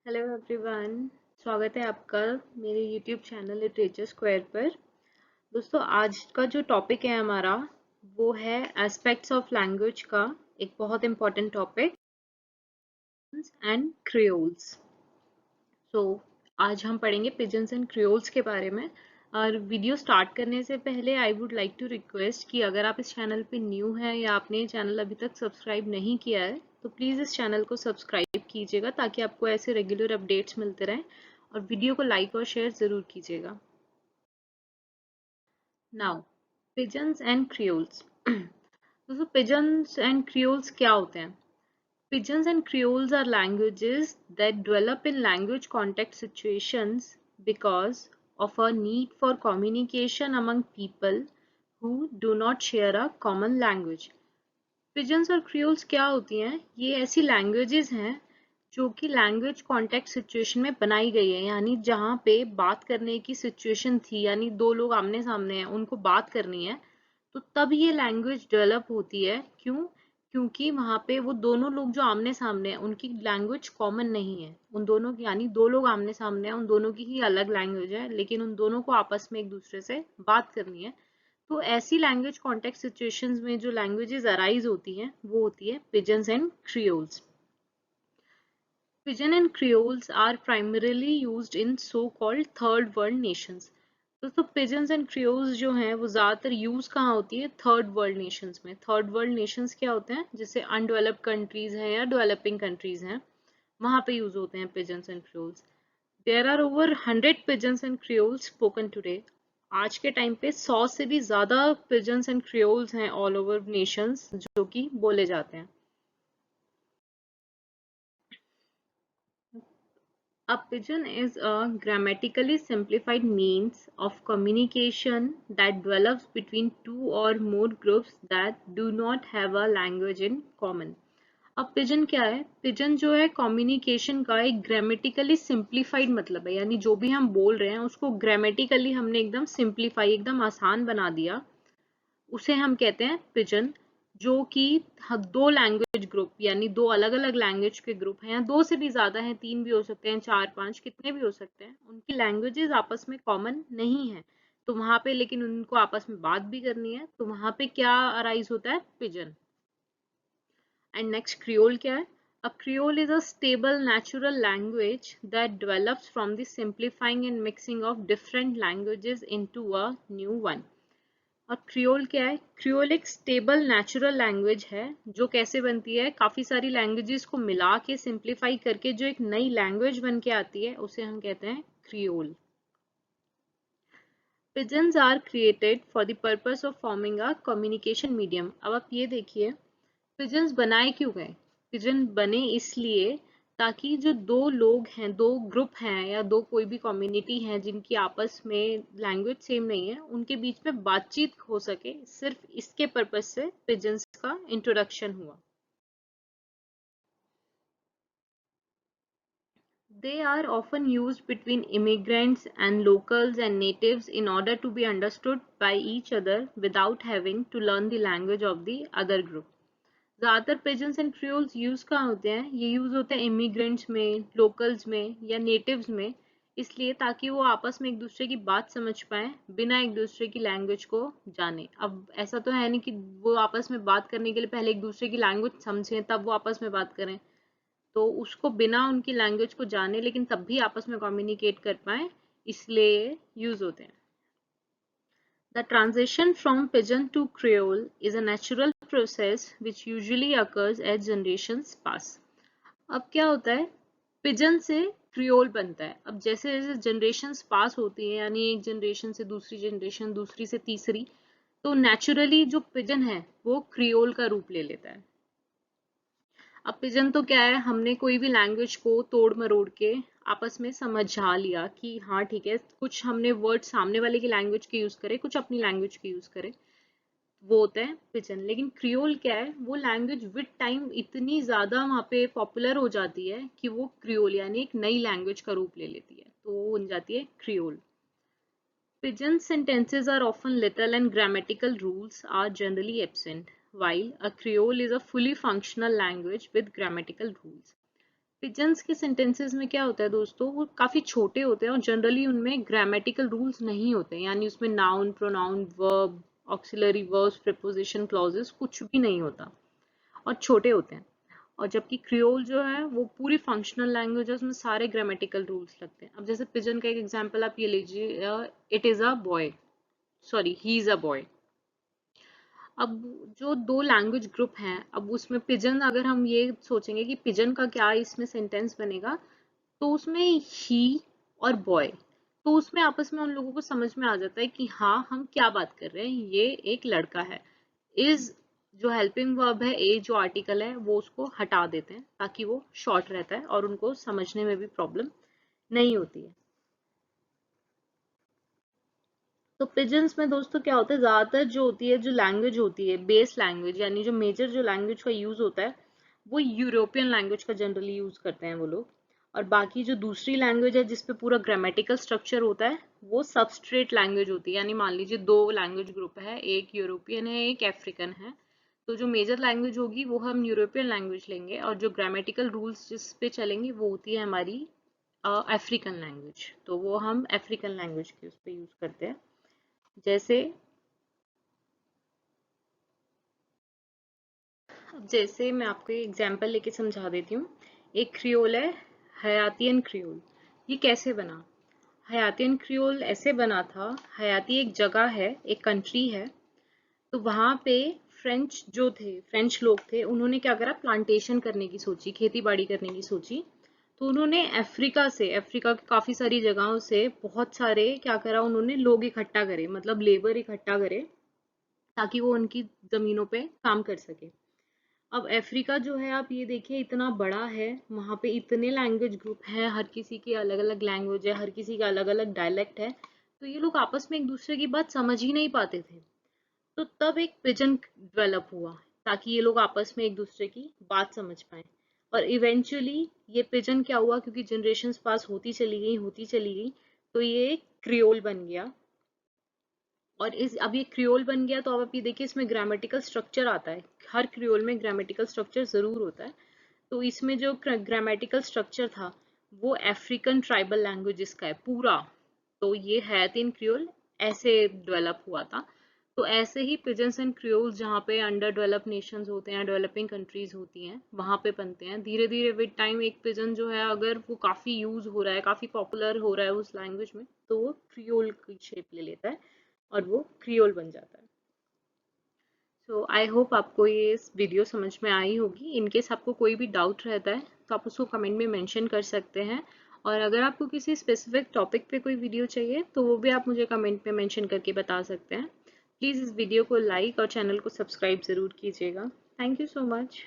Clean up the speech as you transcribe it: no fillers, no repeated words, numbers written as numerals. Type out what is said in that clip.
Hello everyone. स्वागत है आपका मेरे यूट्यूब चैनल लिटरेचर स्क्वायर पर। दोस्तों, आज का जो टॉपिक है हमारा वो है एस्पेक्ट्स ऑफ लैंग्वेज का एक बहुत इम्पोर्टेंट टॉपिक, एंड क्रियोल्स। सो आज हम पढ़ेंगे पिजन्स एंड क्रियोल्स के बारे में। और वीडियो स्टार्ट करने से पहले I would like to request कि अगर आप इस चैनल पे न्यू हैं या आपने ये चैनल अभी तक सब्सक्राइब नहीं किया है तो प्लीज़ इस चैनल को सब्सक्राइब कीजिएगा ताकि आपको ऐसे रेगुलर अपडेट्स मिलते रहें, और वीडियो को लाइक और शेयर ज़रूर कीजिएगा। Now, pidgins and creoles. दोस्तों, पिजन्स एंड क्रियोल्स क्या होते हैं? Pidgins and creoles are languages that develop in language context situations because of a need for communication among people who do not share a common language. Pidgins और creoles क्या होती हैं? ये ऐसी languages हैं जो कि लैंग्वेज कॉन्टेक्स्ट सिचुएशन में बनाई गई है, यानी जहाँ पे बात करने की सिचुएशन थी, यानी दो लोग आमने सामने हैं, उनको बात करनी है, तो तब ये लैंग्वेज डेवलप होती है। क्यों? क्योंकि वहाँ पे वो दोनों लोग जो आमने सामने हैं उनकी लैंग्वेज कॉमन नहीं है। उन दोनों की, यानी दो लोग आमने सामने हैं, उन दोनों की ही अलग लैंग्वेज है, लेकिन उन दोनों को आपस में एक दूसरे से बात करनी है। तो ऐसी लैंग्वेज कॉन्टेक्स्ट सिचुएशंस में जो लैंग्वेजेस अराइज होती हैं वो होती है pidgins and creoles. Pidgin and creoles are primarily used in so-called third world nations. दोस्तों, पिजन्स एंड क्रियोल्स जो हैं वो ज़्यादातर यूज़ कहाँ होती है? थर्ड वर्ल्ड नेशंस में। थर्ड वर्ल्ड नेशंस क्या होते हैं? जैसे अनडेवलप्ड कंट्रीज हैं या डेवलपिंग कंट्रीज हैं, वहाँ पे यूज़ होते हैं pidgins and creoles. There are over 100 pidgins and creoles spoken today. आज के टाइम पे 100 से भी ज़्यादा पिजन्स एंड क्रियोल्स हैं ऑल ओवर नेशंस जो कि बोले जाते हैं। A pidgin is a grammatically simplified means of communication that develops between two or more groups that do not have a language in common. अब पिजन क्या है? पिजन जो है कम्युनिकेशन का एक ग्रामेटिकली सिंप्लीफाइड मतलब है, यानी जो भी हम बोल रहे हैं उसको ग्रामेटिकली हमने एकदम सिंप्लीफाई, एकदम आसान बना दिया, उसे हम कहते हैं पिजन। जो कि दो लैंग्वेज ग्रुप, यानी दो अलग अलग लैंग्वेज के ग्रुप हैं, या दो से भी ज्यादा हैं, तीन भी हो सकते हैं, चार पांच, कितने भी हो सकते हैं, उनकी लैंग्वेजेस आपस में कॉमन नहीं है, तो वहां पे लेकिन उनको आपस में बात भी करनी है, तो वहां पे क्या अराइज होता है? पिजन। एंड नेक्स्ट, क्रियोल क्या है? A creole is a stable natural language that develops from the simplifying and mixing of different languages into a new one. और क्रियोल क्या है? क्रियोल एक स्टेबल नेचुरल लैंग्वेज है जो कैसे बनती है? काफी सारी लैंग्वेजेस को मिला के सिंप्लीफाई करके जो एक नई लैंग्वेज बन के आती है उसे हम कहते हैं creole. Pidgins are created for the purpose of forming a communication medium. अब आप ये देखिए, पिजन्स बनाए क्यों गए? पिजन बने इसलिए ताकि जो दो लोग हैं, दो ग्रुप हैं, या दो कोई भी कम्युनिटी है जिनकी आपस में लैंग्वेज सेम नहीं है, उनके बीच में बातचीत हो सके। सिर्फ इसके पर्पस से पिजन्स का इंट्रोडक्शन हुआ। They are often used between immigrants and locals and natives in order to be understood by each other without having to learn the language of the other group. ज़्यादातर pigeons and क्रियोल्स use कहाँ होते हैं? ये use होते हैं immigrants में, locals में या नेटिव्स में, इसलिए ताकि वो आपस में एक दूसरे की बात समझ पाएं बिना एक दूसरे की लैंग्वेज को जाने। अब ऐसा तो है नहीं कि वो आपस में बात करने के लिए पहले एक दूसरे की लैंग्वेज समझें तब वो आपस में बात करें, तो उसको बिना उनकी लैंग्वेज को जाने लेकिन तब भी आपस में कम्युनिकेट कर पाएं, इसलिए यूज़ होते हैं। The transition from Pidgin to Creole is a natural process which usually occurs as generations pass. अब क्या होता है? पिजन से क्रियोल बनता है। अब जैसे जैसे जनरेशन्स पास होती है, यानी एक जनरेशन से दूसरी जनरेशन, दूसरी से तीसरी, तो नेचुरली जो पिजन है वो क्रियोल का रूप ले लेता है। अब पिजन तो क्या है? हमने कोई भी लैंग्वेज को तोड़ मरोड़ के आपस में समझा लिया कि हाँ ठीक है, कुछ हमने वर्ड सामने वाले की लैंग्वेज के यूज करे, कुछ अपनी लैंग्वेज के यूज करे, वो होता है पिजन। लेकिन क्रियोल क्या है? वो लैंग्वेज विद टाइम इतनी ज्यादा वहाँ पे पॉपुलर हो जाती है कि वो क्रियोल यानी एक नई लैंग्वेज का रूप ले लेती है, तो वो बन जाती है creole. Pidgin sentences are often little and grammatical rules are generally absent, while a Creole is a fully functional language with grammatical rules. Pidgins के सेंटेंसेस में क्या होता है दोस्तों, वो काफी छोटे होते हैं और जनरली उनमें ग्रामेटिकल रूल्स नहीं होते, यानी उसमें noun, pronoun, verb, auxiliary verbs, preposition, clauses कुछ भी नहीं होता और छोटे होते हैं। और जबकि क्रियोल जो है वो पूरी फंक्शनल लैंग्वेज है, उसमें सारे ग्रामेटिकल रूल्स लगते हैं। अब जैसे पिजन का एक एग्जांपल आप ये लीजिए, it is a boy, sorry he is a boy. अब जो दो लैंग्वेज ग्रुप हैं, अब उसमें पिजन, अगर हम ये सोचेंगे कि पिजन का क्या इसमें सेंटेंस बनेगा, तो उसमें ही और बॉय, तो उसमें आपस में उन लोगों को समझ में आ जाता है कि हाँ हम क्या बात कर रहे हैं, ये एक लड़का है। इज जो हेल्पिंग वर्ब है, ए जो आर्टिकल है, वो उसको हटा देते हैं ताकि वो शॉर्ट रहता है और उनको समझने में भी प्रॉब्लम नहीं होती है। तो पिजन्स में दोस्तों क्या होता है, ज्यादातर जो होती है, जो लैंग्वेज होती है बेस लैंग्वेज, यानी जो मेजर जो लैंग्वेज का यूज होता है, वो यूरोपियन लैंग्वेज का जनरली यूज करते हैं वो लोग। और बाकी जो दूसरी लैंग्वेज है जिसपे पूरा ग्रामेटिकल स्ट्रक्चर होता है, वो सबस्ट्रेट लैंग्वेज होती है। यानी मान लीजिए दो लैंग्वेज ग्रुप है, एक यूरोपियन है, एक अफ्रीकन है, तो जो मेजर लैंग्वेज होगी वो हम यूरोपियन लैंग्वेज लेंगे, और जो ग्रामेटिकल रूल्स जिस पे चलेंगी वो होती है हमारी अफ्रीकन लैंग्वेज, तो वो हम अफ्रीकन लैंग्वेज की उस पे यूज करते हैं। जैसे अब जैसे मैं आपको एक एग्जांपल लेके समझा देती हूँ। एक क्रियोल है, हयातियन क्रियोल। ये कैसे बना? हयातियन क्रियोल ऐसे बना था, हयाती एक जगह है, एक कंट्री है, तो वहां पे फ्रेंच जो थे, फ्रेंच लोग थे, उन्होंने क्या करा, प्लांटेशन करने की सोची, खेती बाड़ी करने की सोची। तो उन्होंने अफ्रीका से, अफ्रीका की काफी सारी जगहों से बहुत सारे क्या करा, उन्होंने लोग इकट्ठा करे, मतलब लेबर इकट्ठा करे, ताकि वो उनकी जमीनों पे काम कर सके। अब अफ्रीका जो है, आप ये देखिए इतना बड़ा है, वहाँ पे इतने लैंग्वेज ग्रुप हैं, हर किसी की अलग अलग लैंग्वेज है, हर किसी का अलग अलग डायलेक्ट है, तो ये लोग आपस में एक दूसरे की बात समझ ही नहीं पाते थे। तो तब एक पिजन डेवलप हुआ, ताकि ये लोग आपस में एक दूसरे की बात समझ पाए। और इवेंचुअली ये पिजन क्या हुआ, क्योंकि जनरेशन्स पास होती चली गई, होती चली गई, तो ये क्रियोल बन गया। और इस अब ये क्रियोल बन गया, तो अब आप ये देखिए इसमें ग्रामेटिकल स्ट्रक्चर आता है, हर क्रियोल में ग्रामेटिकल स्ट्रक्चर जरूर होता है। तो इसमें जो ग्रामेटिकल स्ट्रक्चर था, वो अफ्रीकन ट्राइबल लैंग्वेजेस का है पूरा। तो ये हैतिन क्रियोल ऐसे डेवलप हुआ था। तो ऐसे ही पिजन्स एंड क्रियोल्स जहाँ पे अंडर डेवलप नेशंस होते हैं, डेवलपिंग कंट्रीज होती हैं, वहाँ पे बनते हैं। धीरे धीरे विद टाइम एक पिजन जो है, अगर वो काफ़ी यूज हो रहा है, काफ़ी पॉपुलर हो रहा है उस लैंग्वेज में, तो वो क्रियोल की शेप ले लेता है और वो क्रियोल बन जाता है। सो आई होप आपको ये इस वीडियो समझ में आई होगी। इनकेस आपको कोई भी डाउट रहता है तो आप उसको कमेंट में मेंशन कर सकते हैं। और अगर आपको किसी स्पेसिफिक टॉपिक पे कोई वीडियो चाहिए तो वो भी आप मुझे कमेंट में मेंशन करके बता सकते हैं। प्लीज़ इस वीडियो को लाइक और चैनल को सब्सक्राइब ज़रूर कीजिएगा। Thank you so much.